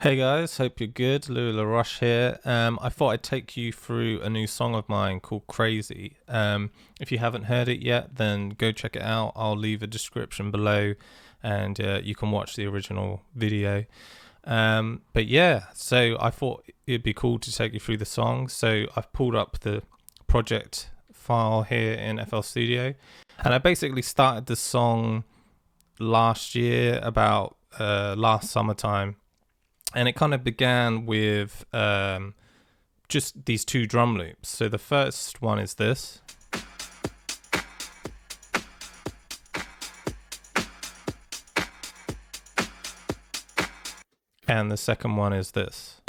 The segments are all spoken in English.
Hey guys, hope you're good. Roche here. I thought I'd take you through a new song of mine called Crazy. If you haven't heard it yet, then go check it out. I'll leave a description below and you can watch the original video. But yeah, so I thought it'd be cool to take you through the song. So I've pulled up the project file here in FL Studio and I basically started the song last year, about last summertime. And it kind of began with just these two drum loops. So the first one is this. And the second one is this.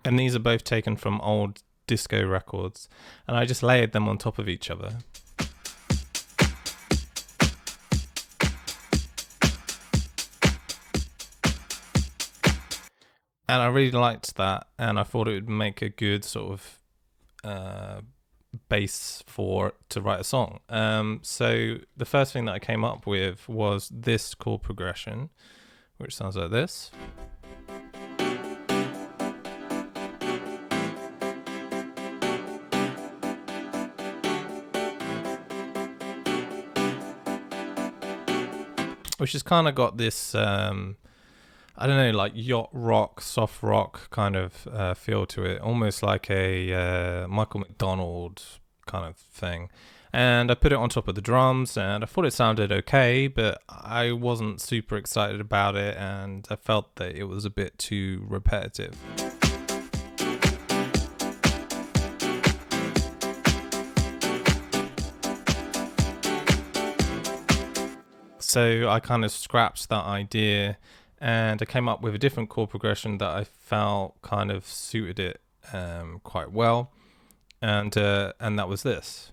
And these are both taken from old disco records. And I just layered them on top of each other. And I really liked that, and I thought it would make a good sort of base to write a song. So the first thing that I came up with was this chord progression, which sounds like this. Which has kind of got this I don't know, like yacht rock, soft rock kind of feel to it, almost like a Michael McDonald kind of thing. And I put it on top of the drums and I thought it sounded okay, but I wasn't super excited about it and I felt that it was a bit too repetitive. So I kind of scrapped that idea and I came up with a different chord progression that I felt kind of suited it quite well, and that was this.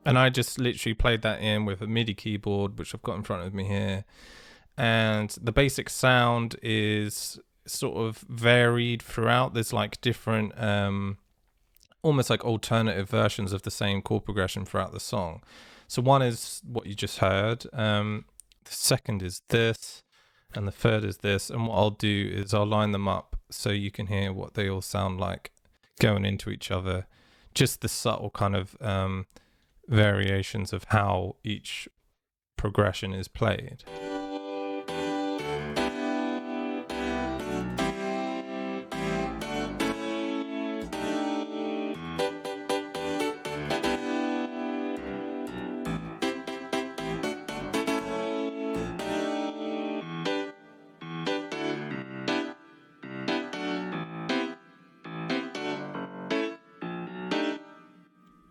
And I just literally played that in with a MIDI keyboard, which I've got in front of me here. And the basic sound is sort of varied throughout. There's like different, almost like alternative versions of the same chord progression throughout the song. So one is what you just heard. The second is this, and the third is this. And what I'll do is I'll line them up so you can hear what they all sound like going into each other. Just the subtle kind of variations of how each progression is played.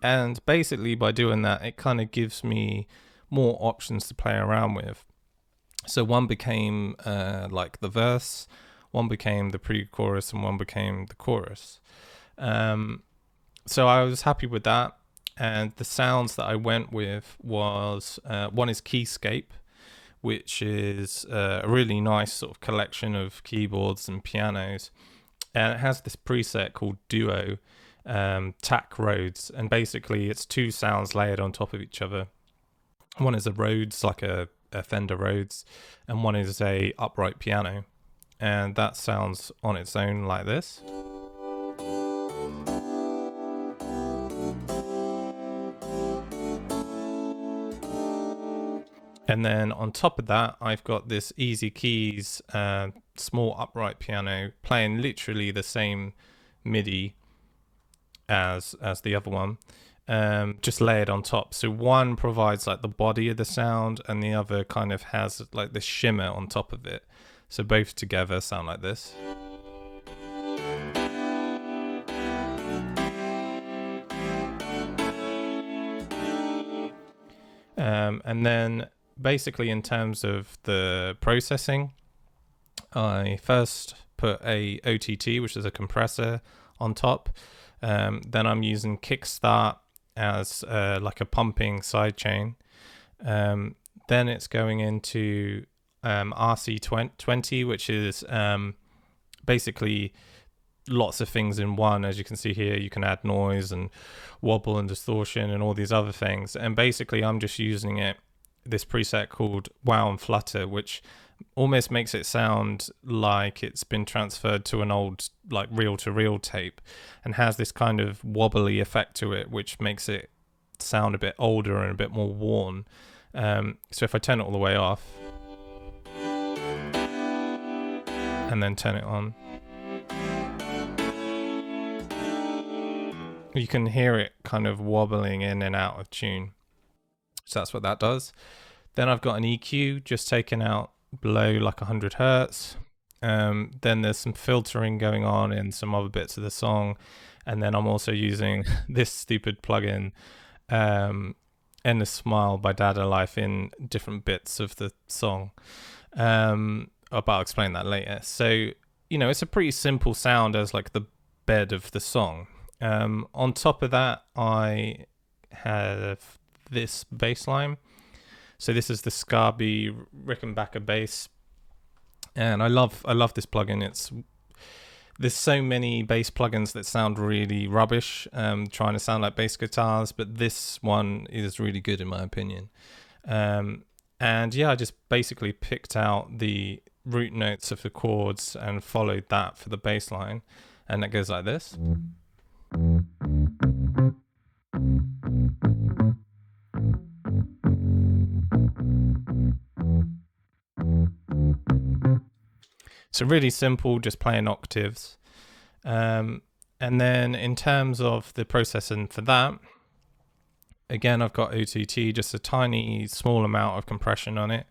And basically by doing that, it kind of gives me more options to play around with. So one became like the verse, one became the pre-chorus, and one became the chorus. So I was happy with that. And the sounds that I went with was, one is Keyscape, which is a really nice sort of collection of keyboards and pianos. And it has this preset called Duo, Tack Rhodes, and basically it's two sounds layered on top of each other. One is a Rhodes, like a Fender Rhodes, and one is a upright piano, and that sounds on its own like this. And then on top of that, I've got this Easy Keys small upright piano playing literally the same MIDI as the other one, just layered on top. So one provides like the body of the sound and the other kind of has like this shimmer on top of it. So both together sound like this. And then basically in terms of the processing, I first put a OTT, which is a compressor, on top. Then I'm using Kickstart as like a pumping sidechain. Then it's going into RC20, which is basically lots of things in one. As you can see here, you can add noise and wobble and distortion and all these other things. And basically, I'm just using this preset called Wow and Flutter, which almost makes it sound like it's been transferred to an old like reel-to-reel tape, and has this kind of wobbly effect to it, which makes it sound a bit older and a bit more worn. So if I turn it all the way off and then turn it on, you can hear it kind of wobbling in and out of tune. So that's what that does. Then I've got an EQ just taken out below like 100 hertz. Then there's some filtering going on in some other bits of the song. And then I'm also using this stupid plugin, Endless Smile by Dada Life, in different bits of the song. But I'll explain that later. So, it's a pretty simple sound as like the bed of the song. On top of that, I have this bass line. So this is the Scarby Rickenbacker bass, and I love this plugin. There's so many bass plugins that sound really rubbish, trying to sound like bass guitars, but this one is really good in my opinion. And yeah, I just basically picked out the root notes of the chords and followed that for the bass line, and that goes like this. So really simple, just playing octaves. And then in terms of the processing for that, again, I've got OTT, just a tiny small amount of compression on it.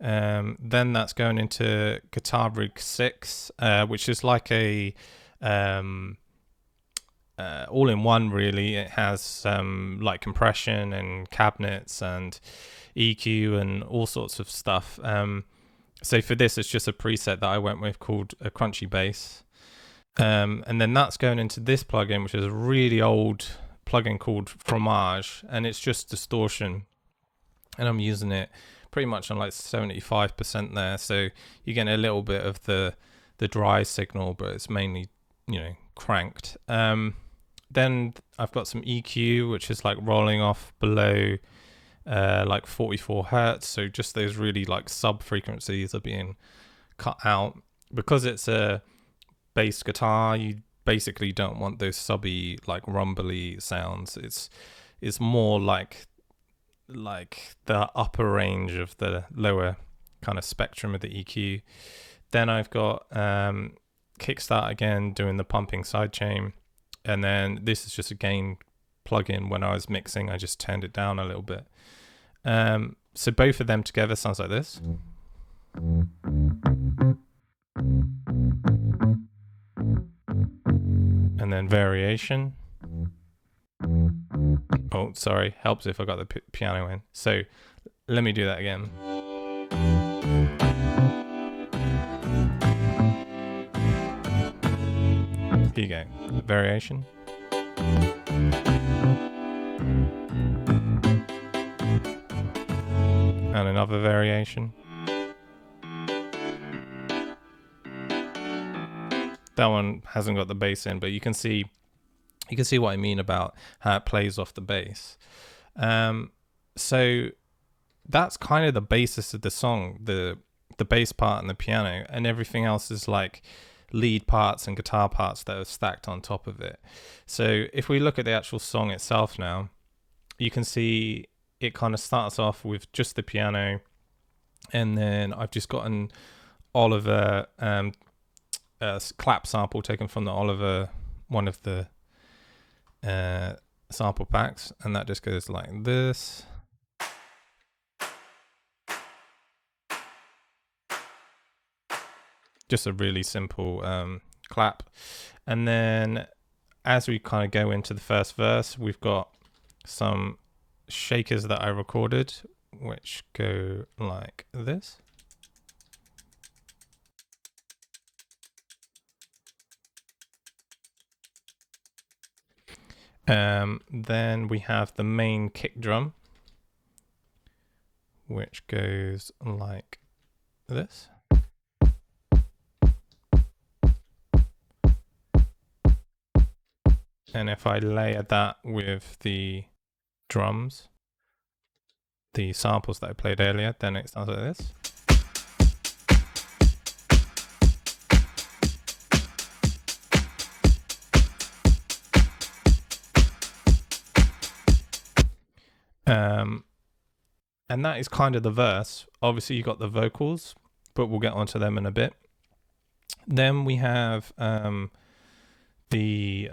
Then that's going into Guitar Rig 6, which is like a all-in-one really. It has like compression and cabinets and EQ and all sorts of stuff. So for this, it's just a preset that I went with called a Crunchy Bass. And then that's going into this plugin, which is a really old plugin called Fromage, and it's just distortion. And I'm using it pretty much on like 75% there. So you're getting a little bit of the dry signal, but it's mainly, cranked. Then I've got some EQ, which is like rolling off below like 44 hertz. So just those really like sub frequencies are being cut out. Because it's a bass guitar, you basically don't want those subby like rumbly sounds. It's more like the upper range of the lower kind of spectrum of the EQ. Then I've got Kickstart again, doing the pumping sidechain. And then this is just a gain plugin. When I was mixing, I just turned it down a little bit. So both of them together sounds like this. And then variation. Oh, sorry. Helps if I got the piano in. So let me do that again. Here you go. Variation. And another variation. That one hasn't got the bass in, but you can see what I mean about how it plays off the bass. So that's kind of the basis of the song, the bass part and the piano, and everything else is like lead parts and guitar parts that are stacked on top of it. So if we look at the actual song itself now, you can see it kind of starts off with just the piano, and then I've just got an Oliver clap sample taken from the Oliver, one of the sample packs, and that just goes like this. Just a really simple clap. And then as we kind of go into the first verse, we've got some shakers that I recorded, which go like this. Then we have the main kick drum, which goes like this. And if I layer that with the drums, the samples that I played earlier, then it sounds like this. And that is kind of the verse. Obviously you got the vocals, but we'll get onto them in a bit. Then we have the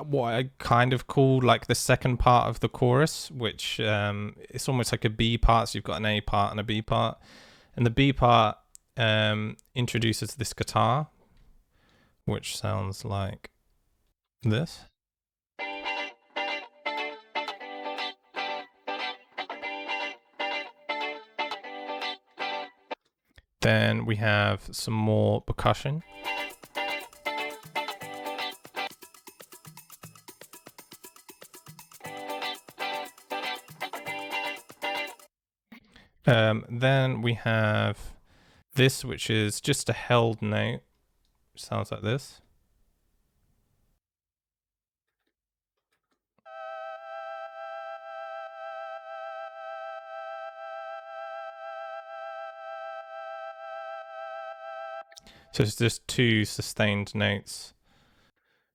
what I kind of call like the second part of the chorus, which it's almost like a B part. So you've got an A part and a B part, and the B part introduces this guitar, which sounds like this. Then we have some more percussion. Then we have this, which is just a held note. Sounds like this. So it's just two sustained notes,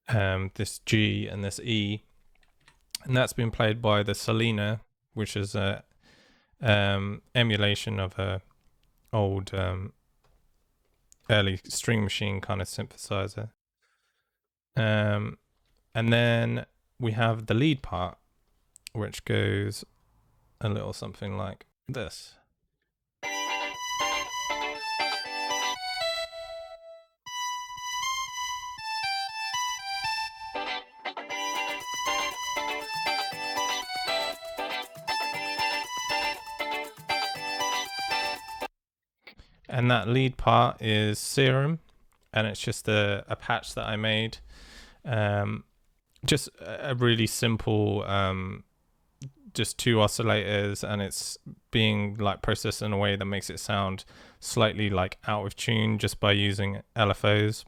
this G and this E, and that's been played by the Selena, which is a emulation of a old early string machine kind of synthesizer. And then we have the lead part, which goes a little something like this. And that lead part is Serum, and it's just a patch that I made. Just a really simple, just two oscillators, and it's being like processed in a way that makes it sound slightly like out of tune just by using LFOs.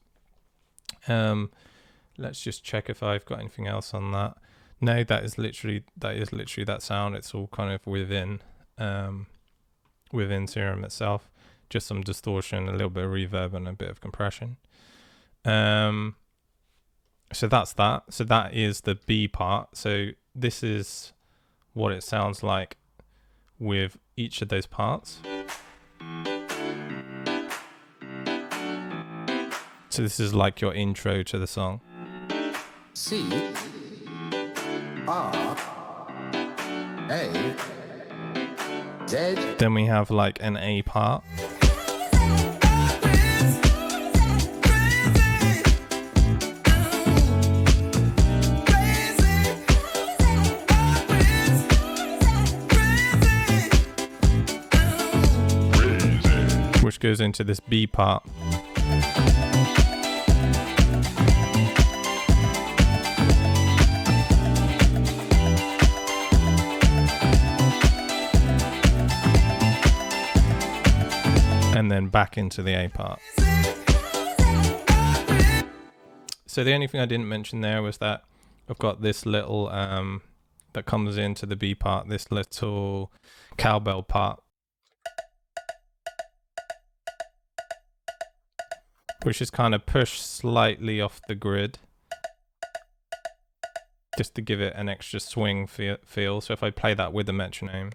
Let's just check if I've got anything else on that. No, that is literally that sound. It's all kind of within Serum itself. Just some distortion, a little bit of reverb, and a bit of compression. So that's that. So that is the B part. So this is what it sounds like with each of those parts. So this is like your intro to the song. C R A Z. Then we have like an A part. Which goes into this B part. And then back into the A part. So the only thing I didn't mention there was that I've got this little that comes into the B part, this little cowbell part, which is kind of pushed slightly off the grid just to give it an extra swing feel. So if I play that with the metronome,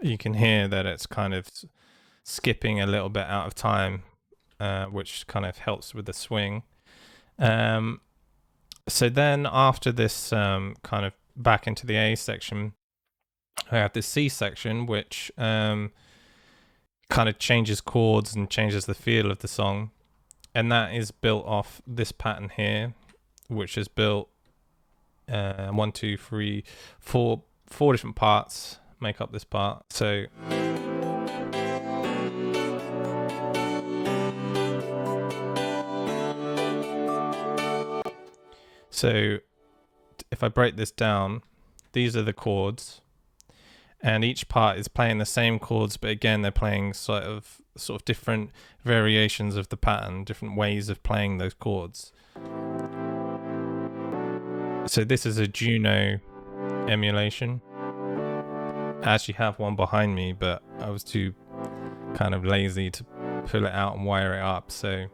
you can hear that it's kind of skipping a little bit out of time, which kind of helps with the swing. So then after this kind of back into the A section, I have the C section, which kind of changes chords and changes the feel of the song. And that is built off this pattern here, which is built 1, 2, 3, 4 different parts make up this part. So So if I break this down, these are the chords, and each part is playing the same chords, but again they're playing sort of different variations of the pattern, different ways of playing those chords. So this is a Juno emulation. I actually have one behind me, but I was too kind of lazy to pull it out and wire it up. So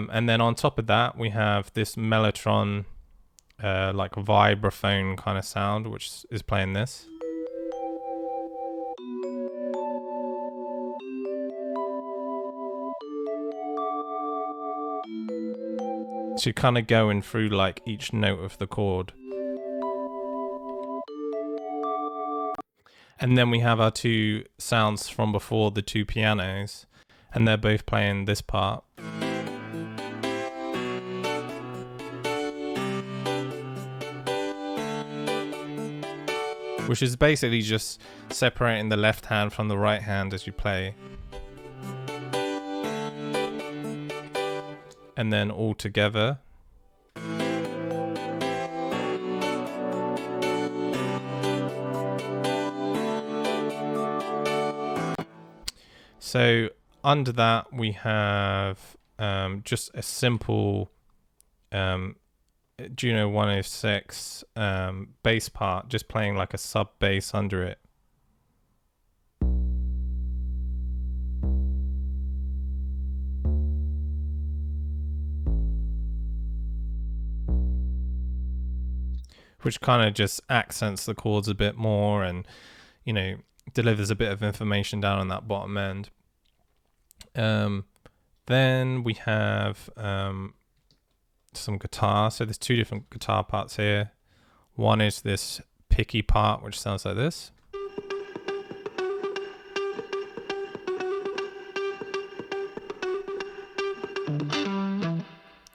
and then on top of that we have this Mellotron like vibraphone kind of sound, which is playing this. So you're kind of going through like each note of the chord. And then we have our two sounds from before, the two pianos, and they're both playing this part. Which is basically just separating the left hand from the right hand as you play. And then all together. So under that we have just a simple Juno 106 bass part, just playing like a sub bass under it. Which kind of just accents the chords a bit more and, you know, delivers a bit of information down on that bottom end. Then we have some guitar. So there's two different guitar parts here. One is this picky part, which sounds like this.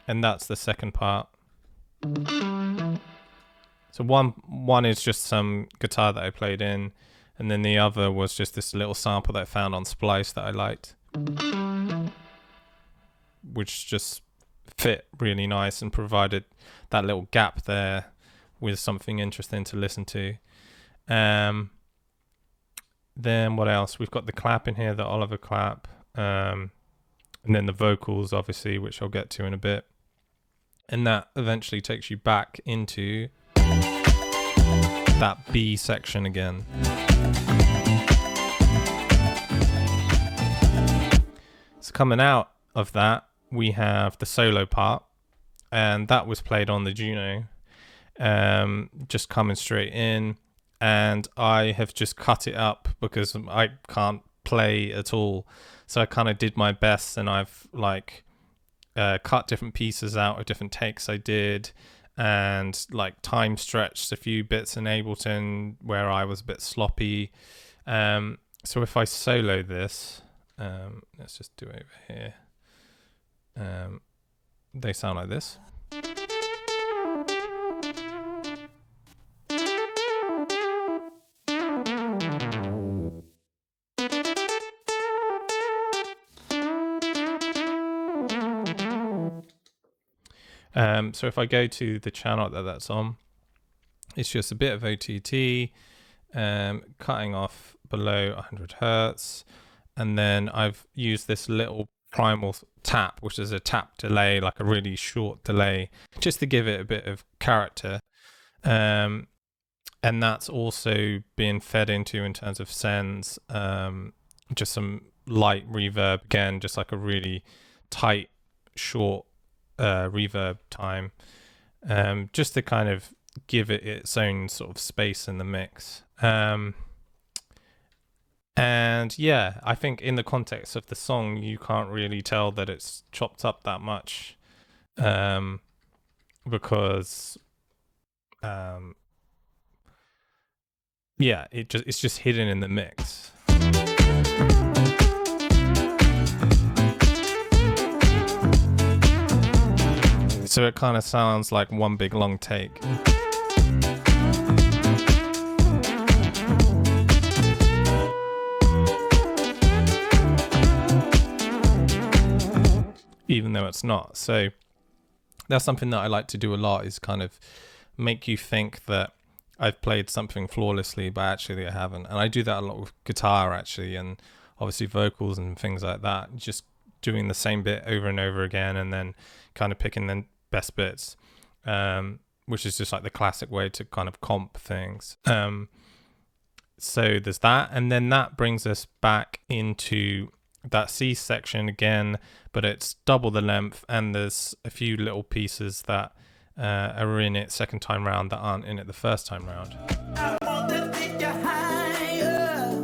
And that's the second part. So one is just some guitar that I played in, and then the other was just this little sample that I found on Splice that I liked, which just fit really nice and provided that little gap there with something interesting to listen to. Then what else? We've got the clap in here, the Oliver clap, and then the vocals, obviously, which I'll get to in a bit. And that eventually takes you back into that B section again. So coming out of that, we have the solo part, and that was played on the Juno, just coming straight in, and I have just cut it up because I can't play at all, so I kind of did my best, and I've like cut different pieces out of different takes I did, and like time stretched a few bits in Ableton where I was a bit sloppy. So if I solo this, let's just do it over here. They sound like this. So if I go to the channel that that's on, it's just a bit of OTT, cutting off below 100 Hertz. And then I've used this little primal tap, which is a tap delay, like a really short delay, just to give it a bit of character. And that's also being fed into, in terms of sends, just some light reverb, again, just like a really tight, short reverb time, just to kind of give it its own sort of space in the mix. And yeah, I think in the context of the song, you can't really tell that it's chopped up that much, because yeah, it's just hidden in the mix. So it kind of sounds like one big long take. even though it's not. So that's something that I like to do a lot, is kind of make you think that I've played something flawlessly, but actually I haven't. And I do that a lot with guitar, actually, and obviously vocals and things like that. Just doing the same bit over and over again, and then kind of picking the best bits, which is just like the classic way to kind of comp things. So there's that, and then that brings us back into that C section again, but it's double the length, and there's a few little pieces that are in it second time round that aren't in it the first time round. I want to take you higher.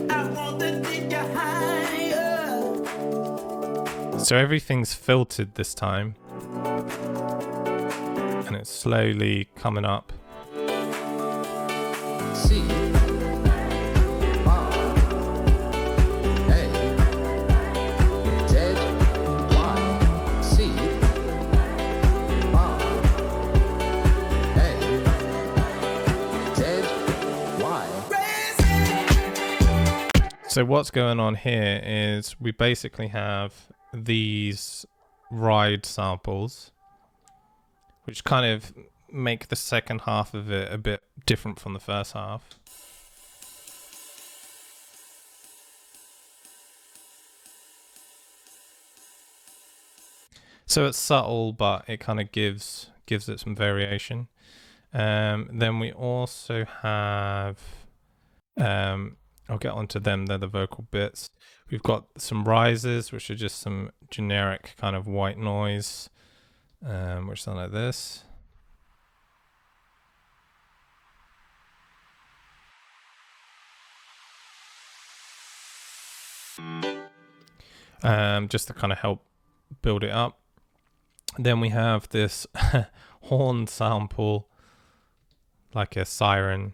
I want to take you higher. So everything's filtered this time, and it's slowly coming up. C, R, A, Z, Y, C, R, A, Z, Y. So what's going on here is we basically have these ride samples, which kind of make the second half of it a bit different from the first half. So it's subtle, but it kind of gives it some variation. Then we also have, I'll get onto them, they're the vocal bits. We've got some rises, which are just some generic kind of white noise, which sound like this. Just to kind of help build it up. Then we have this horn sample, like a siren.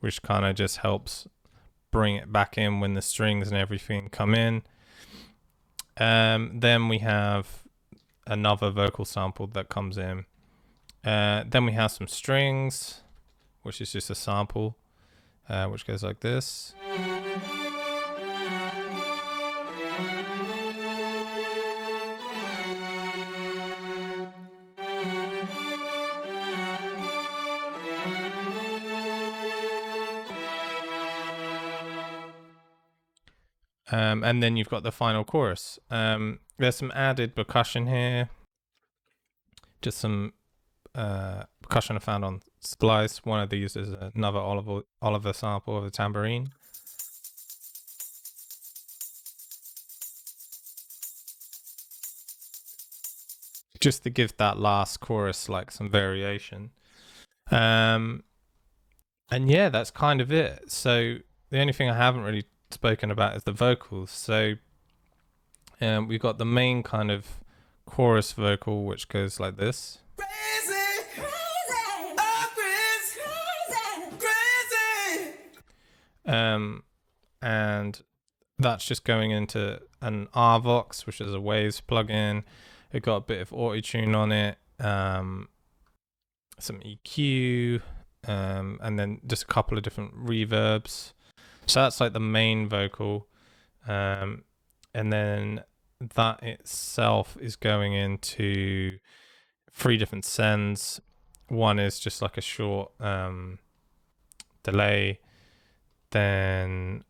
Which kind of just helps bring it back in when the strings and everything come in. Then we have another vocal sample that comes in. Then we have some strings, which is just a sample, which goes like this. And then you've got the final chorus. There's some added percussion here. Just some percussion I found on Splice. One of these is another Oliver sample of a tambourine. Just to give that last chorus like some variation. And yeah, that's kind of it. So the only thing I haven't really spoken about is the vocals. So we've got the main kind of chorus vocal, which goes like this. Crazy, crazy, oh, crazy, crazy. And that's just going into an RVox, which is a Waves plugin. It got a bit of auto-tune on it, some EQ, and then just a couple of different reverbs. So that's like the main vocal, and then that itself is going into 3 different sends. One is just like a short delay, then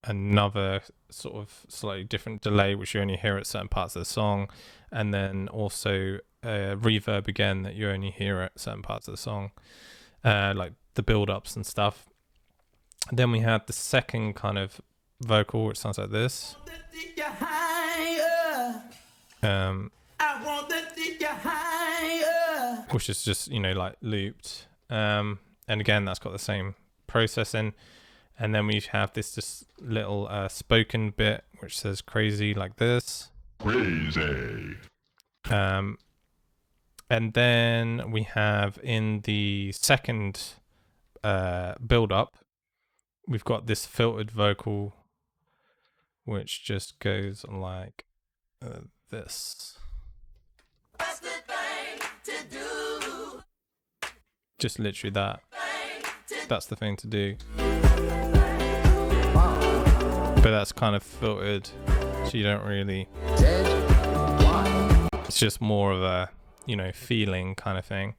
another sort of slightly different delay, which you only hear at certain parts of the song, and then also a reverb again that you only hear at certain parts of the song, like the build-ups and stuff. Then we had the second kind of vocal, which sounds like this. Which is just, like looped. And again, that's got the same processing. And then we have this just little spoken bit, which says crazy like this. Crazy. And then we have in the second build-up, we've got this filtered vocal, which just goes like this. What's the thing to do? Just literally that. That's the thing to do. but that's kind of filtered, so you don't really. It's just more of a, feeling kind of thing.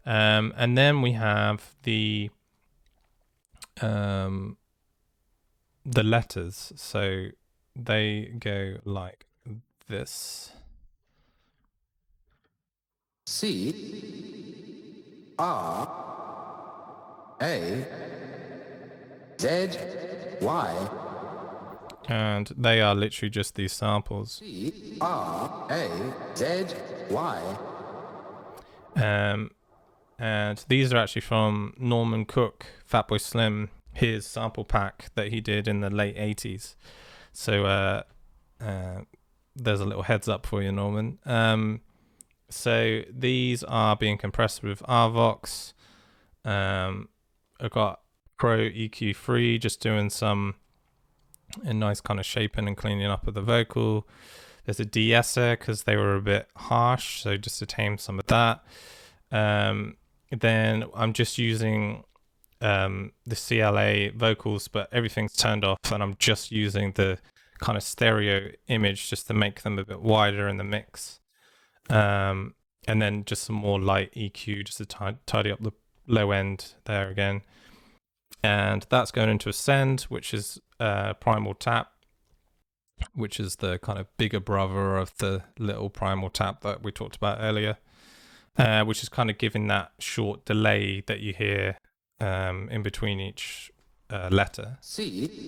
And then we have the letters. So they go like this. C-R-A-Z-Y. And they are literally just these samples. C-R-A-Z-Y. And these are actually from Norman Cook, Fatboy Slim, his sample pack that he did in the late 80s. So there's a little heads up for you, Norman. So these are being compressed with RVox. I've got Pro EQ3, just doing a nice kind of shaping and cleaning up of the vocal. There's a de-esser because they were a bit harsh, so just to tame some of that. Then I'm just using the CLA vocals, but everything's turned off, and I'm just using the kind of stereo image just to make them a bit wider in the mix. And then just some more light EQ just to tidy up the low end there again. And that's going into Ascend, which is Primal Tap, which is the kind of bigger brother of the little Primal Tap that we talked about earlier, which is kind of giving that short delay that you hear in between each letter. C-R-A-Z-Y.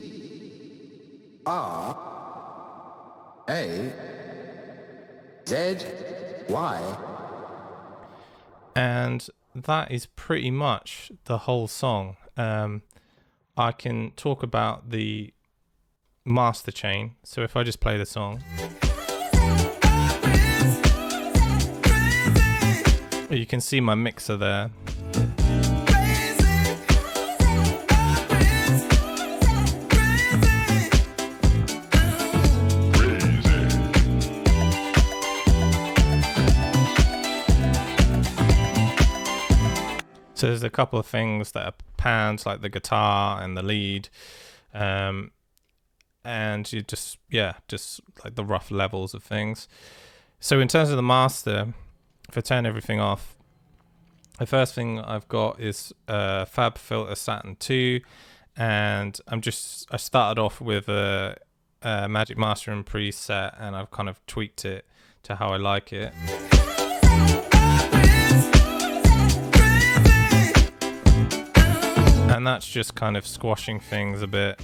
And that is pretty much the whole song. I can talk about the master chain. So if I just play the song, you can see my mixer there. So there's a couple of things that are pans, like the guitar and the lead, and you just like the rough levels of things. So in terms of the master, if I turn everything off, the first thing I've got is Fab Filter Saturn 2, and I started off with a Magic Mastering preset, and I've kind of tweaked it to how I like it. And that's just kind of squashing things a bit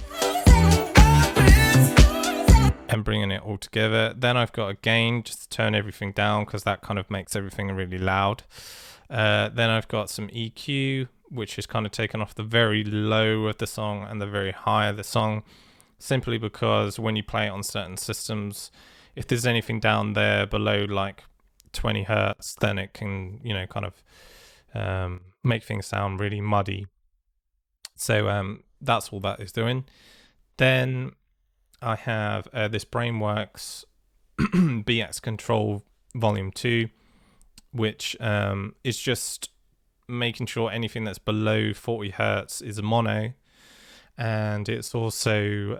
and bringing it all together. Then I've got a gain just to turn everything down because that kind of makes everything really loud. Then I've got some EQ, which is kind of taken off the very low of the song and the very high of the song, simply because when you play it on certain systems, if there's anything down there below like 20 hertz, then it can, kind of make things sound really muddy. So that's all that is doing. Then I have this Brainworks BX Control Volume 2, which is just making sure anything that's below 40 hertz is a mono, and it's also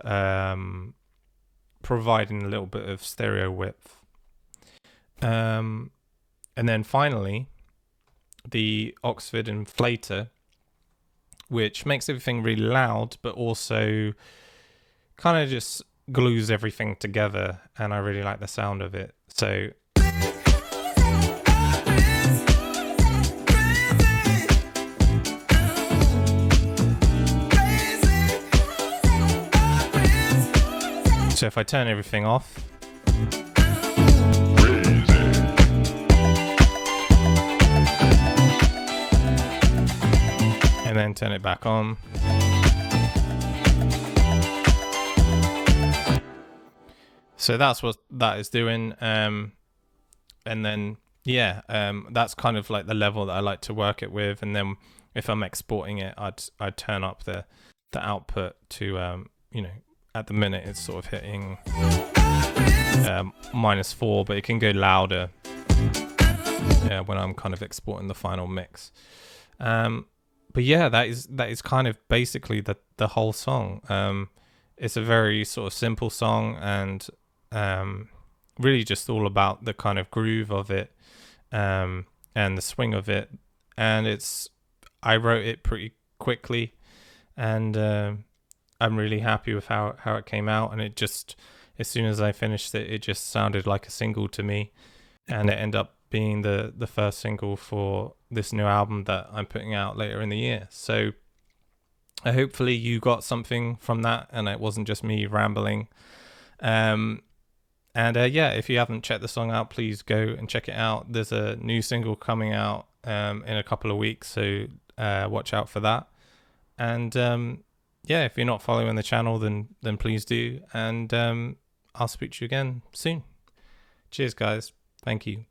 providing a little bit of stereo width. And then finally, the Oxford Inflator, which makes everything really loud, but also kind of just glues everything together, and I really like the sound of it. So if I turn everything off, and then turn it back on, so that's what that is doing. And then that's kind of like the level that I like to work it with. And then if I'm exporting it, I'd turn up the output to at the minute it's sort of hitting -4, but it can go louder when I'm kind of exporting the final mix. But yeah, that is kind of basically the whole song. It's a very sort of simple song, and really just all about the kind of groove of it, and the swing of it. And I wrote it pretty quickly, and I'm really happy with how it came out. And it just, as soon as I finished it, it just sounded like a single to me, and it ended up being the first single for this new album that I'm putting out later in the year. So hopefully you got something from that, and it wasn't just me rambling. And yeah, if you haven't checked the song out, please go and check it out. There's a new single coming out in a couple of weeks, so watch out for that. And yeah, if you're not following the channel, then please do. And I'll speak to you again soon. Cheers, guys. Thank you.